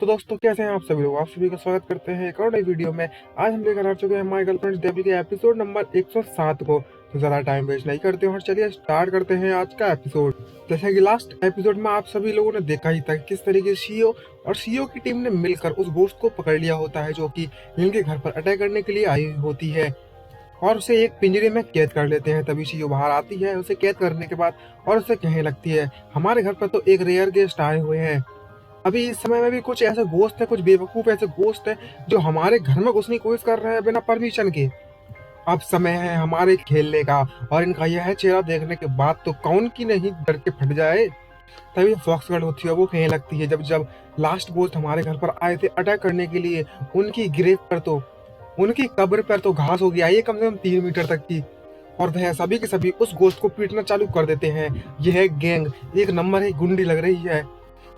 तो दोस्तों कैसे हैं आप सभी लोग। आप सभी का स्वागत करते हैं एक और नई वीडियो में। आज हम लेकर आ चुके हैं माय गर्लफ्रेंड्स डेविल के एपिसोड नंबर 107 को। तो ज़्यादा टाइम वेस्ट नहीं करते और चलिए स्टार्ट करते हैं आज का एपिसोड। जैसे कि लास्ट एपिसोड में आप सभी लोगों ने देखा ही था किस तरीके से सीईओ और सीईओ की टीम ने मिलकर उस घोस्ट को पकड़ लिया होता है जो कि इनके घर पर अटैक करने के लिए आई होती है और उसे एक पिंजरे में कैद कर लेते हैं। तभी सीईओ बाहर आती है उसे कैद करने के बाद और उसे कहने लगती है, हमारे घर पर तो एक रेयर गेस्ट आए हुए हैं। अभी इस समय में भी कुछ ऐसे दोस्त है, कुछ बेवकूफ ऐसे दोस्त है जो हमारे घर में घुसने की कोशिश कर रहे हैं बिना परमिशन के। अब समय है हमारे खेलने का और इनका यह चेहरा देखने के बाद तो कौन की नहीं डर के फट जाए। तभी फॉक्स गर्ल होती है वो कहने लगती है, जब जब लास्ट गोस्ट हमारे घर पर आए थे अटैक करने के लिए, उनकी ग्रेव पर तो उनकी कब्र पर तो घास हो गया ये कम से कम 3 मीटर तक की। और वह सभी के सभी उस गोश्त को पीटना चालू कर देते हैं। यह गैंग एक नंबर एक गुंडी लग रही है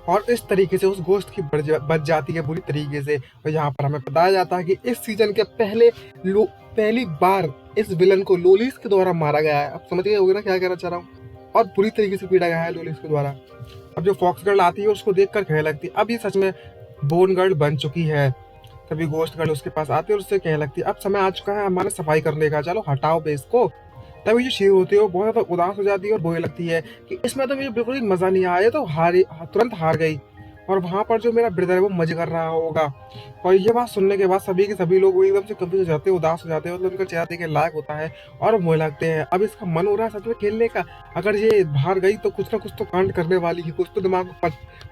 और इस तरीके से उस गोश्त की बच जाती है बुरी तरीके से। और यहाँ पर हमें बताया जाता है कि इस सीजन के पहली बार इस विलन को लोलिस के द्वारा मारा गया है। अब समझ गए होगे ना क्या कहना चाह रहा हूँ। और बुरी तरीके से पीटा गया है लोलिस के द्वारा। अब जो फॉक्स गर्ल आती है उसको देखकर कहने लगती है, अब ये सच में बोन गर्ल बन चुकी है। तभी गोश्त गर्ल उसके पास आती है और उससे कहने लगती है, अब समय आ चुका है हमारे सफाई करने का, चलो हटाओ बेस को। तभी जो शेर होती है वो बहुत ज्यादा उदास हो जाती है और बोलने लगती है कि इसमें तो मुझे बिल्कुल ही मजा नहीं आया, तो तुरंत हार गई और वहां पर जो मेरा ब्रदर है वो मजे कर रहा होगा। और ये बात सुनने के बाद सभी के सभी लोग एकदम से कंफ्यूज हो जाते हैं, उदास हो जाते हैं, मतलब उनका चेहरा देखे लायक होता है और बोलने लगते हैं अब इसका मन हो रहा है सच में खेलने का। अगर ये हार गई तो कुछ ना कुछ तो कांड करने वाली है, कुछ तो दिमाग में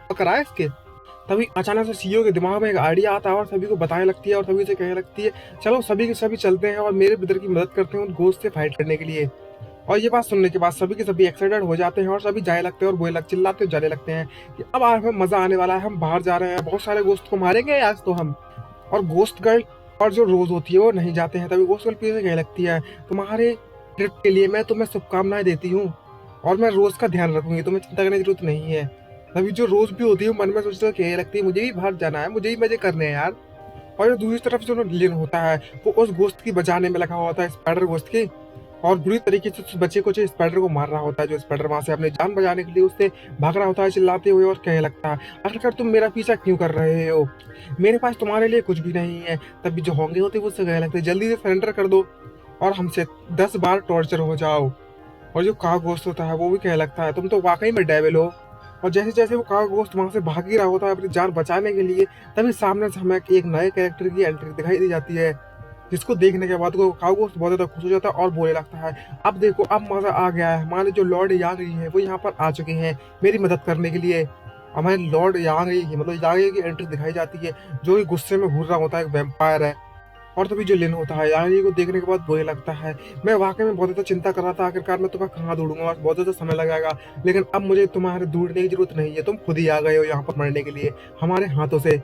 पकड़ा है इसके। तभी अचानक से सीईओ के दिमाग में एक आइडिया आता है और सभी को बताने लगती है और सभी से कहने लगती है, चलो सभी के सभी चलते हैं और मेरे ब्रदर की मदद करते हैं उन गोश्त से फाइट करने के लिए। और ये बात सुनने के बाद सभी के सभी एक्साइटेड हो जाते हैं और सभी जाने लगते हैं और बोले चिल्लाते जाने लगते हैं कि अब आज हमें मजा आने वाला है, हम बाहर जा रहे हैं, बहुत सारे गोश्त को मारेंगे आज तो हम। और गोश्त गर्ल और जो रोज होती है वो नहीं जाते हैं। तभी गोश्त गर्ल पीछे कहने लगती है, तुम्हारे ट्रिप के लिए मैं तुम्हें शुभकामनाएं देती हूँ और मैं रोज का ध्यान रखूंगी, तुम्हें चिंता करने की जरूरत नहीं है। तभी जो रोज भी होती है मन में सोचते कहने लगती है, मुझे भी बाहर जाना है, मुझे भी मजे करने हैं यार। और जो दूसरी तरफ जो लिन होता है वो उस गोश्त की बचाने में लगा होता है, स्पाइडर गोश्त की। और बुरी तरीके से उस बच्चे को जो स्पाइडर को मार रहा होता है, जो स्पाइडर वहां से अपनी जान बचाने के लिए उससे भाग रहा होता है चिल्लाते हुए और कहने लगता है, आखिरकार तुम मेरा पीछा क्यों कर रहे हो, मेरे पास तुम्हारे लिए कुछ भी नहीं है। तभी जो होंगे होते वो उससे कहने लगते हैं, जल्दी से सरेंडर कर दो और हमसे 10 बार टॉर्चर हो जाओ। और जो काग गोश्त होता है वो भी कहने लगता है, तुम तो वाकई में डेविल हो। और जैसे जैसे वो काग गोश्त वहां से भाग ही रहा होता है अपनी जान बचाने के लिए, तभी सामने से हमें एक नए कैरेक्टर की एंट्री दिखाई दी जाती है, जिसको देखने के बाद काग गोश्त बहुत ज्यादा खुश हो जाता है और बोलने लगता है, अब देखो अब मजा आ गया है, हमारे जो लॉर्ड यांगी है वो यहाँ पर आ चुके हैं मेरी मदद करने के लिए। हमारे लॉर्ड यांगी मतलब यांगी की एंट्री दिखाई जाती है जो कि गुस्से में घूर रहा होता है, एक वैम्पायर है। और तभी जो लिन होता है यानी को देखने के बाद बोलने लगता है, मैं वाकई में बहुत ज़्यादा चिंता कर रहा था, आखिरकार मैं तुम्हें कहाँ ढूंढूंगा और बहुत ज़्यादा समय लगेगा, लेकिन अब मुझे तुम्हारे ढूंढने की जरूरत नहीं है, तुम खुद ही आ गए हो यहाँ पर मरने के लिए हमारे हाथों से।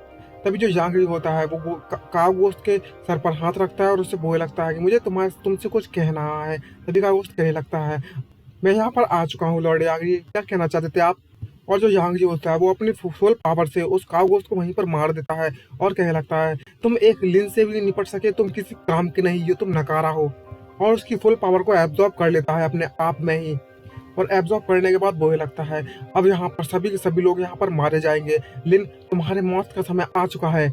तभी जो यांगी होता है वो काव गोश्त के सर पर हाथ रखता है और उससे बोलने लगता है कि मुझे तुमसे कुछ कहना है। तभी काव गोश्त कहने लगता है, मैं यहाँ पर आ चुका हूँ लॉर्ड यांगी, क्या कहना चाहते थे आप। और जो यांग जी होता है वो अपनी फुल पावर से उस काव गोश्त को वहीं पर मार देता है और कहने लगता है, तुम एक लिन से भी निपट सके, तुम किसी काम के नहीं हो, तुम नकारा हो। और उसकी फुल पावर को एब्जॉर्ब कर लेता है अपने आप में ही। और एब्जॉर्ब करने के बाद बोलने लगता है, अब यहाँ पर सभी के सभी लोग यहाँ पर मारे जाएंगे, लिन तुम्हारे मौत का समय आ चुका है।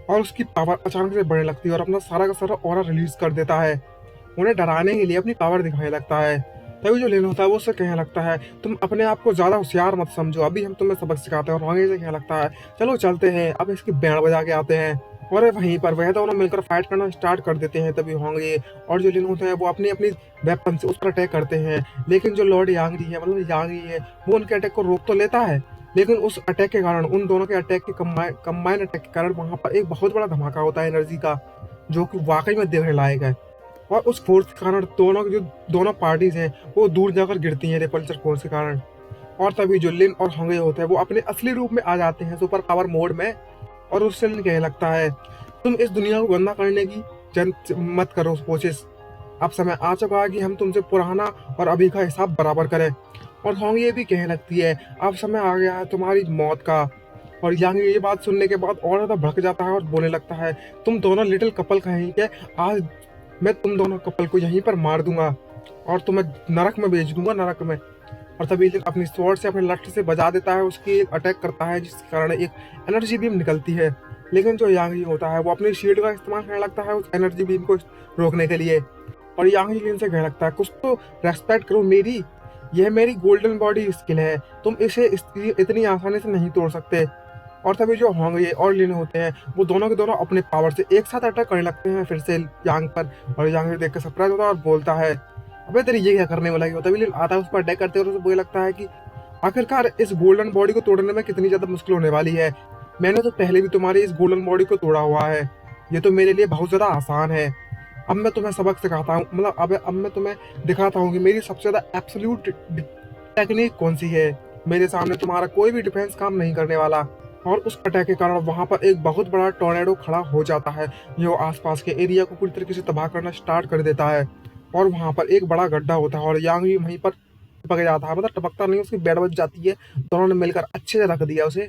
और उसकी पावर अचानक से बढ़ने लगती है और अपना सारा का सारा ऑरा रिलीज कर देता है, उन्हें डराने के लिए अपनी पावर दिखाने लगता है। तभी जो लिन होता है वो उससे कहने लगता है, तुम अपने आप को ज्यादा होशियार मत समझो, अभी हम तुम्हें सबक सिखाते हैं। और आगे से कहने लगता है, चलो चलते हैं, अब इसकी बैंड बजा के आते हैं। और वहीं पर वह दोनों मिलकर फाइट करना स्टार्ट कर देते हैं। तभी होंगे और जो लिन होते हैं वो अपनी अपनी वेपन से उस पर अटैक करते हैं, लेकिन जो लॉर्ड यांगी है मतलब यांगी है वो उनके अटैक को रोक तो लेता है, लेकिन उस अटैक के कारण उन दोनों के अटैक के कंबाइन अटैक के कारण वहां पर एक बहुत बड़ा धमाका होता है एनर्जी का, जो कि वाकई में देखने लायक है। और उस फोर्स के कारण दोनों पार्टीज हैं वो दूर जाकर गिरती हैं रिपल्सर फोर्स के कारण। और तभी जो लिन और होंगे होते हैं वो अपने असली रूप में आ जाते हैं सुपर पावर मोड में। और उससे लिन कहने लगता है, तुम इस दुनिया को गंदा करने की मत करो कोशिश, अब समय आ चुका है कि हम तुमसे पुराना और अभी का हिसाब बराबर करें। और होंगे ये भी कहने लगती है, अब समय आ गया है तुम्हारी मौत का। और यांग ये बात सुनने के बाद और ज्यादा भड़क जाता है और बोलने लगता है, तुम दोनों लिटिल कपल कहेंगे, आज मैं तुम दोनों कपल को यहीं पर मार दूंगा और तुम्हें नरक में भेज दूंगा, नरक में। और तभी लिन अपनी स्वॉर्ड से अपने लठ से बजा देता है, उसकी अटैक करता है जिसके कारण एक एनर्जी बीम निकलती है। लेकिन जो यांग ही होता है वो अपनी शील्ड का इस्तेमाल करने लगता है उस एनर्जी बीम को रोकने के लिए। और यांग ही लिन से कहने लगता है कुछ तो रेस्पेक्ट करो मेरी, यह मेरी गोल्डन बॉडी स्किल है, तुम इसे इतनी आसानी से नहीं तोड़ सकते। और तभी जो होंगे और लिन होते हैं वो दोनों के दोनों अपने पावर से एक साथ अटैक करने लगते हैं फिर से यांग पर। और यांग देख कर सरप्राइज होता है और बोलता है अबे तेरी ये क्या करने वाला है। तभी लिन आता है उस पर अटैक करते हैं और उसे मुझे लगता है कि आखिरकार इस गोल्डन बॉडी को तोड़ने में कितनी ज्यादा मुश्किल होने वाली है। मैंने तो पहले भी तुम्हारी इस गोल्डन बॉडी को तोड़ा हुआ है, ये तो मेरे लिए बहुत ज्यादा आसान है। अब मैं तुम्हें सबक सिखाता हूँ, मतलब अब मैं तुम्हें दिखाता हूँ कि मेरी सबसे ज्यादा एब्सोल्यूट टेक्निक कौन सी है। मेरे सामने तुम्हारा कोई भी डिफेंस काम नहीं करने वाला। और उस अटैक के कारण वहां पर एक बहुत बड़ा टोर्नेडो खड़ा हो जाता है जो आसपास के एरिया को पूरी तरीके से तबाह करना स्टार्ट कर देता है। और वहां पर एक बड़ा गड्ढा होता है और यांग भी वहीं पर टपक जाता है, मतलब टपकता नहीं, उसकी बेड बच जाती है। दोनों ने मिलकर अच्छे से रख दिया उसे।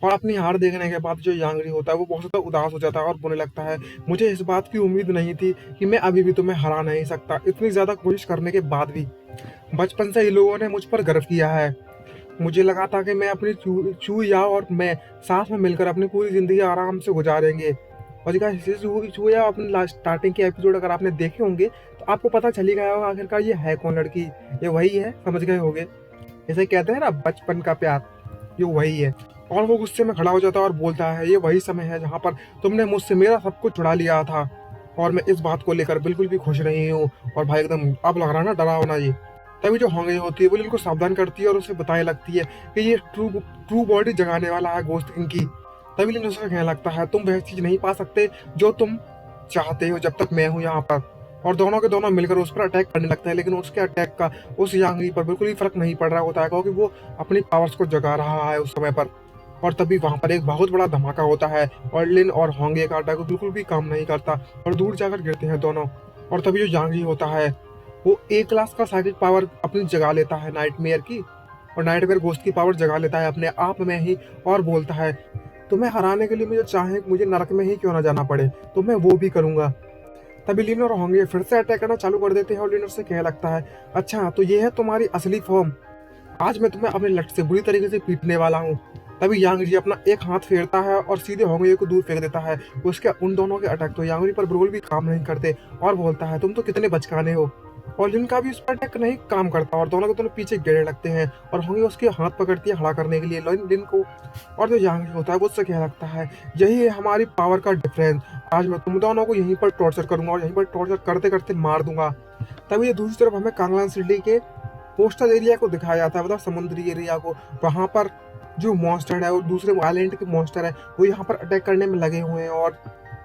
और अपनी हार देखने के बाद जो यांगरी होता है वो बहुत ज्यादा उदास हो जाता है और बोलने लगता है मुझे इस बात की उम्मीद नहीं थी कि मैं अभी भी तुम्हें हरा नहीं सकता, इतनी ज्यादा कोशिश करने के बाद भी। बचपन से ही लोगों ने मुझ पर गर्व किया है, मुझे लगा था कि मैं अपनी चूया और मैं साथ में मिलकर अपनी पूरी जिंदगी आराम से गुजारेंगे। और चूया अपने स्टार्टिंग के एपिसोड अगर आपने देखे होंगे तो आपको पता चल ही गया होगा आखिरकार ये है कौन लड़की, ये वही है, समझ गए होंगे। जैसे कहते हैं ना बचपन का प्यार, ये वही है। और वो गुस्से में खड़ा हो जाता है और बोलता है ये वही समय है जहाँ पर तुमने मुझसे मेरा सब कुछ छुड़ा लिया था और मैं इस बात को लेकर बिल्कुल भी खुश नहीं हूँ। और भाई एकदम अब लग रहा है ना डरावना ये। तभी जो होंगे होती है वो इनको सावधान करती है और उसे बताने लगती है कि ये ट्रू बॉडी जगाने वाला है गोस्ट किंग की। तभी लिन उसे कहने लगता है तुम वह चीज नहीं पा सकते जो तुम चाहते हो जब तक मैं हूँ यहाँ पर। और दोनों के दोनों मिलकर उस पर अटैक करने लगता है, लेकिन उसके अटैक का उस यांगी पर बिल्कुल भी फर्क नहीं पड़ रहा होता है क्योंकि वो अपनी पावर्स को जगा रहा है उस समय पर। और तभी वहां पर एक बहुत बड़ा धमाका होता है और लिन और होंगे का अटैक बिल्कुल भी काम नहीं करता और दूर जाकर गिरते हैं दोनों। और तभी जो यांगी होता है वो एक क्लास का साइकिक पावर अपनी जगा लेता है नाइटमेयर की, और नाइटमेयर गोस्ट की पावर जगा लेता है अपने आप में ही और बोलता है तुम्हें हराने के लिए मुझे चाहे मुझे नरक में ही क्यों ना जाना पड़े तो मैं वो भी करूंगा। तभी लिन और होंगे फिर से अटैक करना चालू कर देते हैं और लिन उससे कहने लगता है अच्छा तो ये है तुम्हारी असली फॉर्म, आज मैं तुम्हें अपने लठ से बुरी तरीके से पीटने वाला हूँ। तभी यांग जी अपना एक हाथ फेरता है और सीधे होंगे को दूर फेंक देता है। उसके उन दोनों के अटैक तो यांग जी पर बिल्कुल भी काम नहीं करते और बोलता है तुम तो कितने बचकाने हो। और लिन का भी उस पर अटैक नहीं काम करता और दोनों के दोनों पीछे गिरने लगते हैं और होंगे उसके हाथ पकड़ती है खड़ा करने के लिए लिन को। और जो यांग होता है वो उससे कहने लगता है यही है हमारी पावर का डिफरेंस, आज मैं तुम दोनों को यहीं पर टॉर्चर करूंगा और यहीं पर टॉर्चर करते करते मार दूंगा। तभी ये दूसरी तरफ हमें कांगलान सिटी के कोस्टल एरिया को दिखाया जाता है, मतलब समुद्री एरिया को। वहां पर जो मॉन्स्टर है और दूसरे आइलैंड के मॉन्स्टर है वो यहाँ पर अटैक करने में लगे हुए हैं और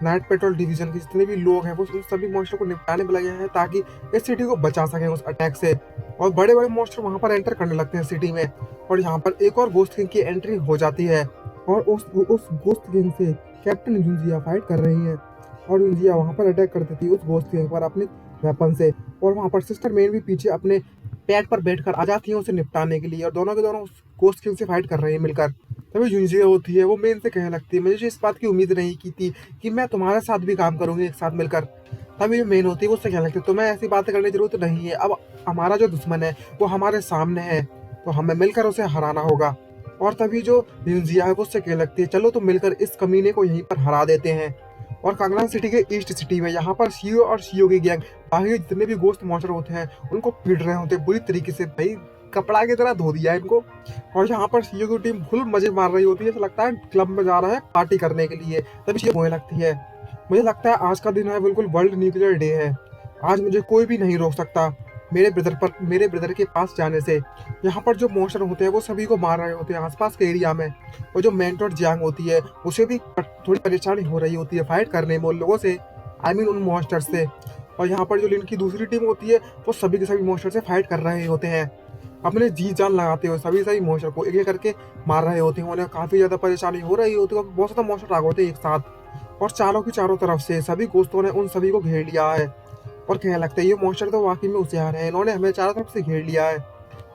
नाइट पेट्रोल डिवीजन के जितने भी लोग हैं वो उन सभी मॉन्स्टर को निपटाने में लगे हैं ताकि इस सिटी को बचा सकें उस अटैक से। और बड़े बड़े मॉन्स्टर वहां पर एंटर करने लगते हैं सिटी में। और यहाँ पर एक और गोस्ट किंग की एंट्री हो जाती है और उस गोस्ट किंग से कैप्टन जुंजिया फाइट कर रही है और जुंजिया वहां पर अटैक कर देती है उस गोस्ट किंग पर अपने वेपन से। और वहां पर सिस्टर मेन भी पीछे अपने पैड पर बैठकर आ जाती है उसे निपटाने के लिए और दोनों के दोनों उस गोस्ट किंग से फाइट कर रहे हैं मिलकर। तभी जुंजिया होती है वो मेन से कहने लगती है मुझे इस बात की उम्मीद नहीं की थी कि मैं तुम्हारे साथ भी काम करूंगी एक साथ मिलकर। तभी जो मेन होती है वो उससे कहने लगती है तुम्हें ऐसी बातें करने की जरूरत नहीं है, अब हमारा जो दुश्मन है वो हमारे सामने है तो हमें मिलकर उसे हराना होगा। और तभी जो जुंजिया है वो उससे कहने लगती है चलो तो मिलकर इस कमीने को यहीं पर हरा देते हैं। और कांगलान सिटी के ईस्ट सिटी में यहाँ पर सीओ और सीओ की गैंग बाकी जितने भी गोस्ट मॉन्स्टर होते हैं उनको पीट रहे होते हैं बुरी तरीके से, भाई कपड़ा की तरह धो दिया इनको। और यहाँ पर सीओ की टीम फुल मजे मार रही होती है, ऐसा लगता है क्लब में जा रहा है पार्टी करने के लिए। तभी सीओ होने लगती है मुझे लगता है आज का दिन है बिल्कुल वर्ल्ड न्यूक्लियर डे है, आज मुझे कोई भी नहीं रोक सकता मेरे ब्रदर के पास जाने से। यहाँ पर जो मॉन्स्टर होते हैं वो सभी को मार रहे होते हैं आसपास के एरिया में। और जो मेंटोर जियांग होती है उसे भी थोड़ी परेशानी हो रही होती है फाइट करने में उन लोगों से, आई मीन उन मॉन्स्टर से। और यहाँ पर जो लिन की दूसरी टीम होती है वो सभी के सभी मॉन्स्टर से फाइट कर रहे होते हैं, अपने जी जान लगाते हुए सभी मॉन्स्टर को एक एक करके मार रहे होते हैं। उन्हें काफी ज्यादा परेशानी हो रही होती है, बहुत ज्यादा मॉन्स्टर आ गए होते हैं एक साथ और चारों की चारों तरफ से सभी गोस्तों ने उन सभी को घेर लिया है। और कहने लगता है ये मॉन्स्टर तो वाकई में होशियार है, इन्होंने हमें चारों तरफ से घेर लिया है,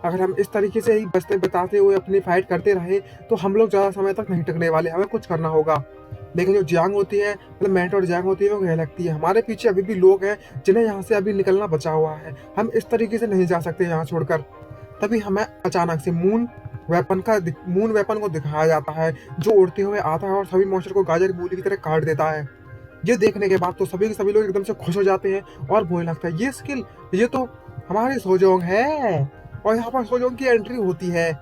अगर हम इस तरीके से ही बचते बचाते हुए अपनी फाइट करते रहे तो हम लोग ज्यादा समय तक नहीं टिकने वाले, हमें कुछ करना होगा। लेकिन जो जियांग होती है मतलब मेंटोर जियांग होती है वो कहने लगती है हमारे पीछे अभी भी लोग हैं जिन्हें यहाँ से अभी निकलना बचा हुआ है, हम इस तरीके से नहीं जा सकते यहाँ छोड़कर। तभी हमें अचानक से मून वेपन को दिखाया जाता है, जो उड़ते हुए आता है और सभी मॉन्स्टर को गाजर मूली की तरह काट देता है। ये देखने के बाद तो सभी के सभी लोग एकदम से खुश हो जाते हैं और बोलने लगता है, ये स्किल, ये तो हमारी सोजोंग है। और यहाँ पर सोजोंग की एंट्री होती है,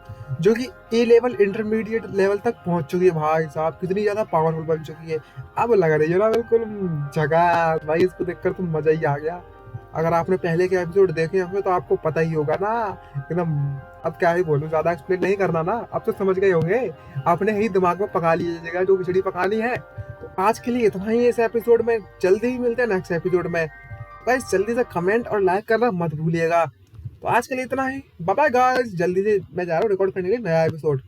जो कि ए लेवल इंटरमीडिएट लेवल तक पहुंच चुकी है। भाई साहब कितनी ज्यादा पावरफुल बन चुकी है। अब लग रही है ना बिल्कुल झकास। भाई इसको देखकर तो मजा ही आ गया। अगर आपने पहले के एपिसोड देखे होंगे तो आपको पता ही होगा ना एकदम। अब क्या ही बोलूं, ज्यादा एक्सप्लेन नहीं करना ना, अब तो समझ गए होंगे। आपने ही दिमाग में पका लीजिएगा जो खिचड़ी पकानी है। तो आज के लिए इतना ही इस एपिसोड में। जल्दी ही मिलते हैं नेक्स्ट एपिसोड में। गाइस जल्दी से कमेंट और लाइक करना मत भूलिएगा। तो आज के लिए इतना ही। बाय बाय गाइस, जल्दी से मैं जा रहा हूँ रिकॉर्ड करने के लिए नया एपिसोड।